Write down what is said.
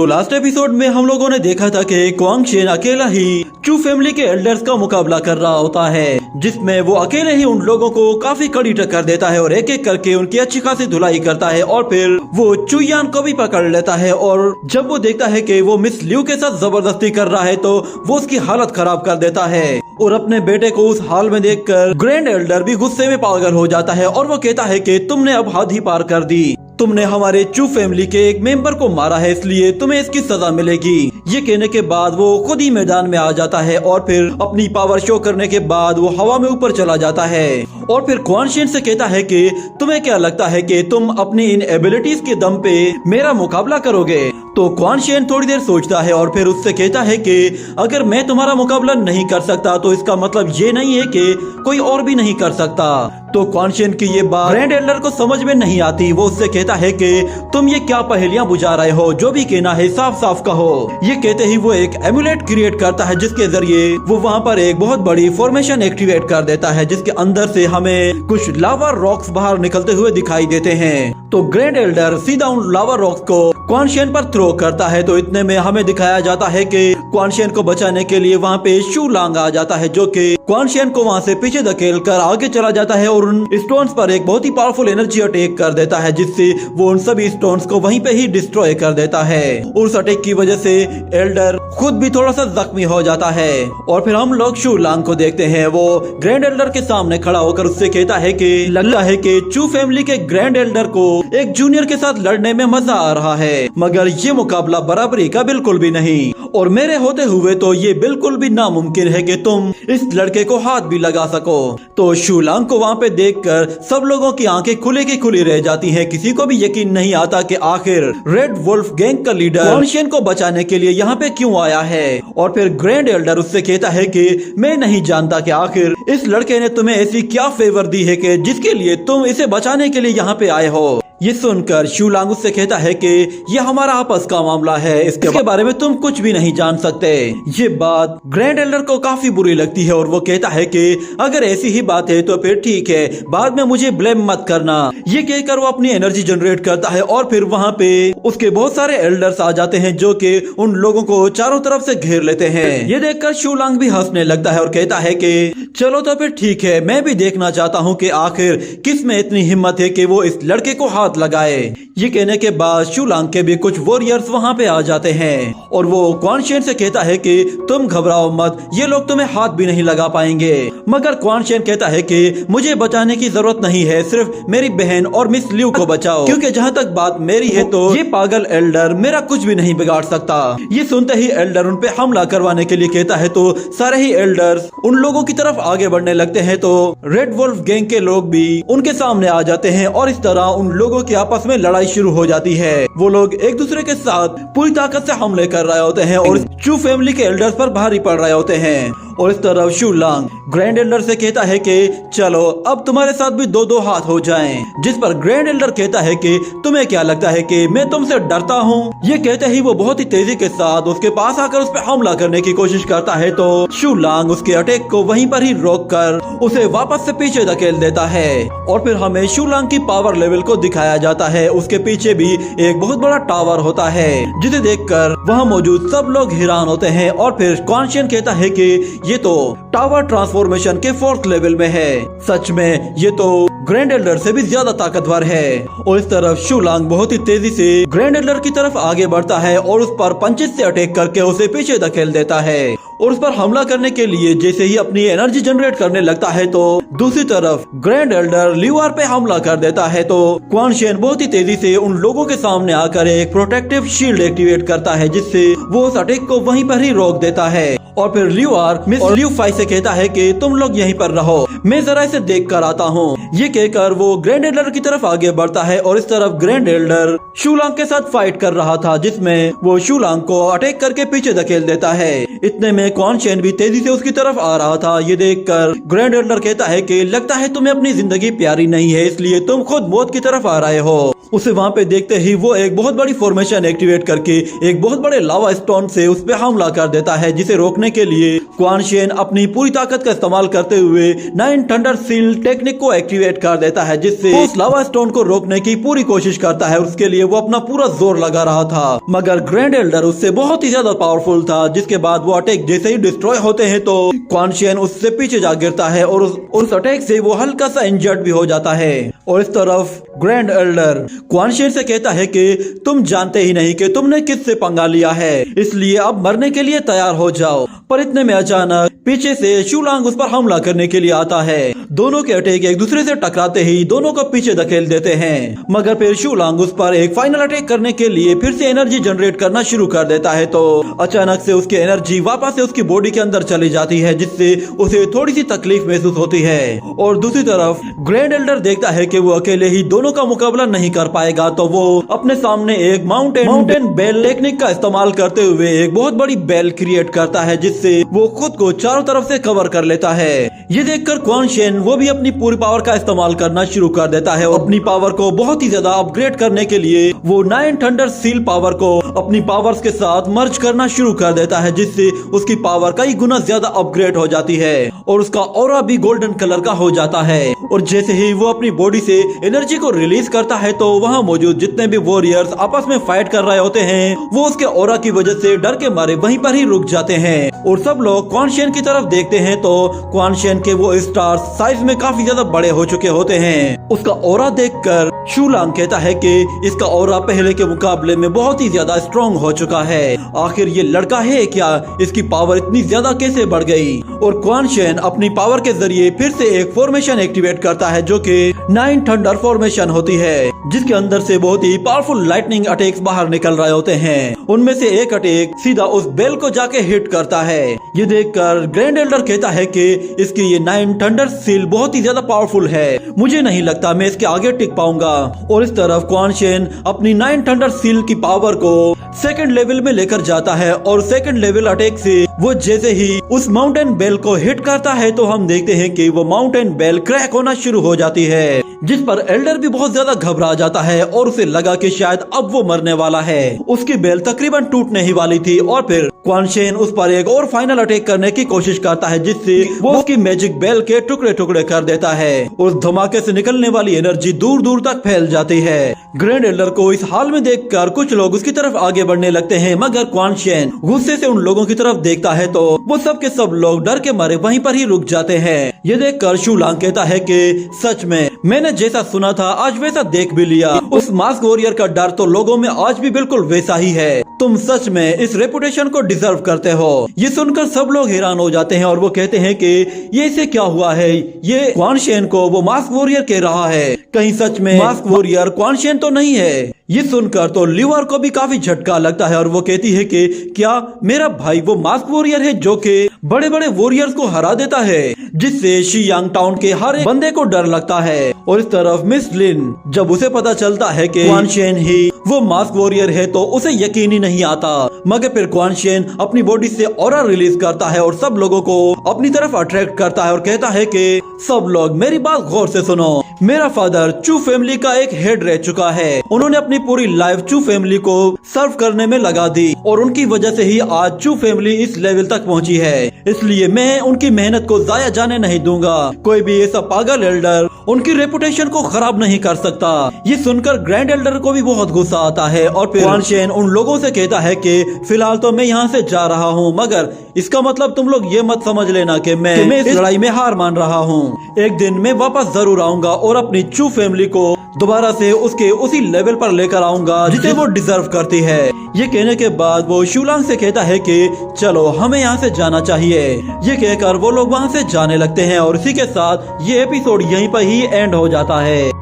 तो last episode में हम लोगों ने देखा था कि क्वांग शेन अकेला ही चू फैमिली के एल्डर्स का मुकाबला कर रहा होता है, जिसमें वो अकेले ही उन लोगों को काफी कड़ी टक्कर देता है और एक एक करके उनकी अच्छी खासी धुलाई करता है और फिर वो चुयान को भी पकड़ लेता है। और जब वो देखता है कि वो मिस लियू के साथ जबरदस्ती कर रहा है तो वो उसकी हालत खराब कर देता है और अपने बेटे को उस हाल में देखकर ग्रैंड एल्डर भी गुस्से में पागल हो जाता है और वो कहता है कि तुमने अब हद ही पार कर दी, तुमने हमारे चू फैमिली के एक मेंबर को मारा है, इसलिए तुम्हें इसकी सजा मिलेगी। ये कहने के बाद वो खुद ही मैदान में आ जाता है और फिर अपनी पावर शो करने के बाद वो हवा में ऊपर चला जाता है और फिर क्वांग शेन से कहता है कि तुम्हें क्या लगता है कि तुम अपनी इन एबिलिटीज के दम पे मेरा मुकाबला करोगे। तो क्वांग शेन थोड़ी देर सोचता है और फिर उससे कहता है कि अगर मैं तुम्हारा मुकाबला नहीं कर सकता तो इसका मतलब ये नहीं है कि कोई और भी नहीं कर सकता। तो क्वांग शेन की ये बात ग्रैंड एल्डर को समझ में नहीं आती। वो उससे कहता है कि तुम ये क्या पहेलियां बुझा रहे हो, जो भी कहना है साफ साफ कहो। ये कहते ही वो एक एमुलेट क्रिएट करता है जिसके जरिए वो वहाँ पर एक बहुत बड़ी फॉर्मेशन एक्टिवेट कर देता है, जिसके अंदर से हमें कुछ लावा रॉक्स बाहर निकलते हुए दिखाई देते हैं। तो ग्रैंड एल्डर सीधा उन लावा रॉक्स को क्वांग शेन पर थ्रो करता है। तो इतने में हमें दिखाया जाता है कि क्वांग शेन को बचाने के लिए वहाँ पे शू लांग आ जाता है, जो कि क्वांग शेन को वहाँ से पीछे धकेल कर आगे चला जाता है और उन स्टोन्स पर एक बहुत ही पावरफुल एनर्जी अटैक कर देता है, जिससे वो उन सभी स्टोन्स को वहीं पे ही डिस्ट्रॉय कर देता है। उस अटैक की वजह से एल्डर खुद भी थोड़ा सा जख्मी हो जाता है और फिर हम लोग शू लांग को देखते हैं। वो ग्रैंड एल्डर के सामने खड़ा होकर उससे कहता है कि लगता है कि चू फैमिली के ग्रैंड एल्डर को एक जूनियर के साथ लड़ने में मजा आ रहा है, मगर ये मुकाबला बराबरी का बिल्कुल भी नहीं और मेरे होते हुए तो ये बिल्कुल भी नामुमकिन है कि तुम इस लड़के को हाथ भी लगा सको। तो शू लांग को वहाँ पे देखकर सब लोगों की आंखें खुले की खुली रह जाती हैं। किसी को भी यकीन नहीं आता कि आखिर रेड वुल्फ गैंग का लीडर क्वांग शेन को बचाने के लिए यहाँ पे क्यों आया है। और फिर ग्रैंड एल्डर उससे कहता है कि मैं नहीं जानता कि आखिर इस लड़के ने तुम्हें ऐसी क्या फेवर दी है कि जिसके लिए तुम इसे बचाने के लिए यहाँ पे आए हो। ये सुनकर शू लांग उससे कहता है कि ये हमारा आपस का मामला है, इसके बारे में तुम कुछ भी नहीं जान सकते। ये बात ग्रैंड एल्डर को काफी बुरी लगती है और वो कहता है कि अगर ऐसी ही बात है तो फिर ठीक है, बाद में मुझे ब्लेम मत करना। ये कहकर वो अपनी एनर्जी जनरेट करता है और फिर वहाँ पे उसके बहुत सारे एल्डर्स आ जाते हैं जो कि उन लोगों को चारों तरफ से घेर लेते हैं। ये देखकर शू लांग भी हंसने लगता है और कहता है कि चलो तो फिर ठीक है, मैं भी देखना चाहता हूँ कि आखिर किस में इतनी हिम्मत है कि वो इस लड़के को हाथ लगाए। ये कहने के बाद शू लांग के भी कुछ वॉरियर्स वहाँ पे आ जाते हैं और वो क्वांग शेन से कहता है कि तुम घबराओ मत, ये लोग तुम्हें हाथ भी नहीं लगा पाएंगे। मगर क्वांग शेन कहता है कि मुझे बचाने की जरूरत नहीं है, सिर्फ मेरी बहन और मिस लियू को बचाओ, क्योंकि जहाँ तक बात मेरी है तो ये पागल एल्डर मेरा कुछ भी नहीं बिगाड़ सकता। ये सुनते ही एल्डर उन पे हमला करवाने के लिए कहता है तो सारे ही एल्डर्स उन लोगों की तरफ आगे बढ़ने लगते हैं। तो रेड वुल्फ गैंग के लोग भी उनके सामने आ जाते हैं और इस तरह उन लोगों की आपस में लड़ाई शुरू हो जाती है। वो लोग एक दूसरे के साथ पूरी ताकत से हमले कर रहे होते हैं और चू फैमिली के एल्डर्स पर भारी पड़ रहे होते हैं। और इस तरफ शू लांग ग्रैंड एल्डर से कहता है कि चलो अब तुम्हारे साथ भी दो दो हाथ हो जाएं। जिस पर ग्रैंड एल्डर कहता है कि तुम्हें क्या लगता है कि मैं तुमसे डरता हूँ। ये कहते ही वो बहुत ही तेजी के साथ उसके पास आकर उस पर हमला करने की कोशिश करता है तो शू लांग उसके अटैक को वहीं पर ही रोककर उसे वापस से पीछे धकेल देता है। और फिर हमें शू लांग की पावर लेवल को दिखाया जाता है। उसके पीछे भी एक बहुत बड़ा टावर होता है, जिसे देखकर वहाँ मौजूद सब लोग हैरान होते हैं। और फिर क्वांग शेन कहता है कि ये तो टावर ट्रांसफॉर्मेशन के 4th लेवल में है, सच में ये तो ग्रैंड एल्डर से भी ज्यादा ताकतवर है। और इस तरफ शू लांग बहुत ही तेजी से ग्रैंड एल्डर की तरफ आगे बढ़ता है और उस पर पंचेस से अटैक करके उसे पीछे धकेल देता है। और उस पर हमला करने के लिए जैसे ही अपनी एनर्जी जनरेट करने लगता है तो दूसरी तरफ ग्रैंड एल्डर लिवार पे हमला कर देता है। तो क्वांग शेन बहुत ही तेजी से उन लोगों के सामने आकर एक प्रोटेक्टिव शील्ड एक्टिवेट करता है, जिससे वो उस अटैक को वहीं पर ही रोक देता है। और फिर लिवार मिस लियू फाई से कहता है कि तुम लोग यहीं पर रहो, मैं जरा इसे देख कर आता हूँ। ये कहकर वो ग्रैंड एल्डर की तरफ आगे बढ़ता है और इस तरफ ग्रैंड एल्डर शू लांग के साथ फाइट कर रहा था, जिसमें वो शू लांग को अटैक करके पीछे धकेल देता है। इतने में क्वांग शेन भी तेजी से उसकी तरफ आ रहा था। ये देखकर ग्रैंड एल्डर कहता है कि लगता है तुम्हें अपनी जिंदगी प्यारी नहीं है, इसलिए तुम खुद मौत की तरफ आ रहे हो। उसे वहाँ पे देखते ही वो एक बहुत बड़ी फॉर्मेशन एक्टिवेट करके एक बहुत बड़े लावा स्टोन से उस पे हमला कर देता है, जिसे रोकने रोकने के लिए क्वान शेन अपनी पूरी ताकत का इस्तेमाल करते हुए 9 थंडर सील टेक्निक को एक्टिवेट कर देता है, जिससे उस लावा स्टोन को रोकने की पूरी कोशिश करता है। उसके लिए वो अपना पूरा जोर लगा रहा था, मगर ग्रैंड एल्डर उससे बहुत ही ज्यादा पावरफुल था। जिसके बाद वो अटैक जैसे ही डिस्ट्रॉय होते हैं तो क्वान शेन उससे पीछे जा गिरता है और उस अटैक से वो हल्का सा इंजर्ड भी हो जाता है। और इस तरफ ग्रैंड एल्डर क्वान शेन से कहता है कि तुम जानते ही नहीं कि तुमने किससे पंगा लिया है, इसलिए अब मरने के लिए तैयार हो जाओ। पर इतने में अचानक पीछे से शूलांग उस पर हमला करने के लिए आता है। दोनों के अटैक एक दूसरे से टकराते ही दोनों को पीछे धकेल देते हैं, मगर फिर शूलांग उस पर एक फाइनल अटैक करने के लिए फिर से एनर्जी जनरेट करना शुरू कर देता है। तो अचानक से उसकी एनर्जी वापस से उसकी बॉडी के अंदर चली जाती है, जिससे उसे थोड़ी सी तकलीफ महसूस होती है। और दूसरी तरफ ग्रैंड एल्डर देखता है कि वो अकेले ही दोनों का मुकाबला नहीं कर पाएगा, तो वो अपने सामने एक माउंटेन बेल टेक्निक का इस्तेमाल करते हुए एक बहुत बड़ी बेल क्रिएट करता है, जिससे वो खुद को चारों तरफ से कवर कर लेता है। ये देखकर क्वान शेन वो भी अपनी पूरी पावर का इस्तेमाल करना शुरू कर देता है और अपनी पावर को बहुत ही ज्यादा अपग्रेड करने के लिए वो 9 थंडर सील पावर को अपनी पावर्स के साथ मर्ज करना शुरू कर देता है, जिससे उसकी पावर कई गुना ज्यादा अपग्रेड हो जाती है और उसका ऑरा भी गोल्डन कलर का हो जाता है। और जैसे ही वो अपनी बॉडी से एनर्जी को रिलीज करता है तो वहाँ मौजूद जितने भी वॉरियर्स आपस में फाइट कर रहे होते हैं वो उसके ऑरा की वजह से डर के मारे वहीं पर ही रुक जाते हैं। और सब लोग क्वान शेन की तरफ देखते हैं तो क्वान शेन के वो स्टार्स साइज में काफी ज्यादा बड़े हो चुके होते हैं। उसका ऑरा देखकर शूलांग कहता है कि इसका ऑरा पहले के मुकाबले में बहुत ही ज्यादा स्ट्रॉन्ग हो चुका है। आखिर ये लड़का है क्या, इसकी पावर इतनी ज्यादा कैसे बढ़ गई। और क्वान शेन अपनी पावर के जरिए फिर से एक फॉर्मेशन एक्टिवेट करता है, जो कि 9 थंडर फॉर्मेशन होती है, जिसके अंदर से बहुत ही पावरफुल लाइटनिंग अटैक्स बाहर निकल रहे होते हैं। उनमें से एक अटैक सीधा उस बेल को जाके हिट करता है। ये देखकर ग्रैंड एल्डर कहता है कि इसकी ये 9 थंडर सील बहुत ही ज्यादा पावरफुल है, मुझे नहीं लगता मैं इसके आगे टिक पाऊंगा। और इस तरफ क्वान शेन अपनी 9 थंडर सील की पावर को सेकंड लेवल में लेकर जाता है और सेकंड लेवल अटैक से वो जैसे ही उस माउंटेन बेल को हिट करता है तो हम देखते हैं कि वो माउंटेन बेल क्रैक होना शुरू हो जाती है, जिस पर एल्डर भी बहुत ज्यादा घबरा जाता है और उसे लगा कि शायद अब वो मरने वाला है। उसकी बेल तकरीबन टूटने ही वाली थी और फिर क्वान शेन उस पर एक और फाइनल अटैक करने की कोशिश करता है, जिससे वो उसकी मैजिक बेल के टुकड़े टुकड़े कर देता है। उस धमाके से निकलने वाली एनर्जी दूर दूर तक फैल जाती है। ग्रैंड एल्डर को इस हाल में देखकर कुछ लोग उसकी तरफ आगे बढ़ने लगते हैं, मगर क्वान शेन गुस्से से उन लोगों की तरफ देखता है तो वो सब के सब लोग डर के मारे वहीं पर ही रुक जाते हैं। ये देखकर शूलांग कहता है कि सच में मैंने जैसा सुना था आज वैसा देख भी लिया। उस मास्क वॉरियर का डर तो लोगों में आज भी बिल्कुल वैसा ही है। तुम सच में इस रेपुटेशन को डिजर्व करते हो। ये सुनकर सब लोग हैरान हो जाते हैं और वो कहते हैं कि ये इसे क्या हुआ है, ये क्वान शेन को वो मास्क वॉरियर कह रहा है, कहीं सच में मास्क वॉरियर क्वान शेन तो नहीं है। ये सुनकर तो लिवर को भी काफी झटका लगता है और वो कहती है कि क्या मेरा भाई वो मास्क वॉरियर है जो कि बड़े बड़े वॉरियर्स को हरा देता है, जिससे शियांग टाउन के हर एक बंदे को डर लगता है। और इस तरफ मिस लिन जब उसे पता चलता है कि क्वान शेन ही वो मास्क वॉरियर है तो उसे यकीन ही नहीं आता, मगर फिर क्वान शेन अपनी बॉडी से ऑरा रिलीज करता है और सब लोगों को अपनी तरफ अट्रैक्ट करता है और कहता है कि सब लोग मेरी बात गौर से सुनो। मेरा फादर चू फैमिली का एक हेड रह चुका है, उन्होंने अपनी पूरी लाइफ चू फैमिली को सर्व करने में लगा दी और उनकी वजह से ही आज चू फैमिली इस लेवल तक पहुंची है, इसलिए मैं उनकी मेहनत को जाया जाने नहीं दूंगा। कोई भी ऐसा पागल एल्डर उनकी रेपुटेशन को खराब नहीं कर सकता। ये सुनकर ग्रैंड एल्डर को भी बहुत गुस्सा आता है और फिर क्वान शेन उन लोगों से कहता है कि फिलहाल तो मैं यहाँ से जा रहा हूँ, मगर इसका मतलब तुम लोग ये मत समझ लेना कि मैं इस लड़ाई में हार मान रहा हूँ। एक दिन मैं वापस जरूर आऊंगा और अपनी चू फैमिली को दोबारा से उसके उसी लेवल पर लेकर आऊंगा जिसे वो डिजर्व करती है। ये कहने के बाद वो शूलांग से कहता है कि चलो हमें यहाँ से जाना चाहिए। ये कहकर वो लोग वहाँ से जाने लगते हैं और इसी के साथ ये एपिसोड यहीं पर ही एंड हो जाता है।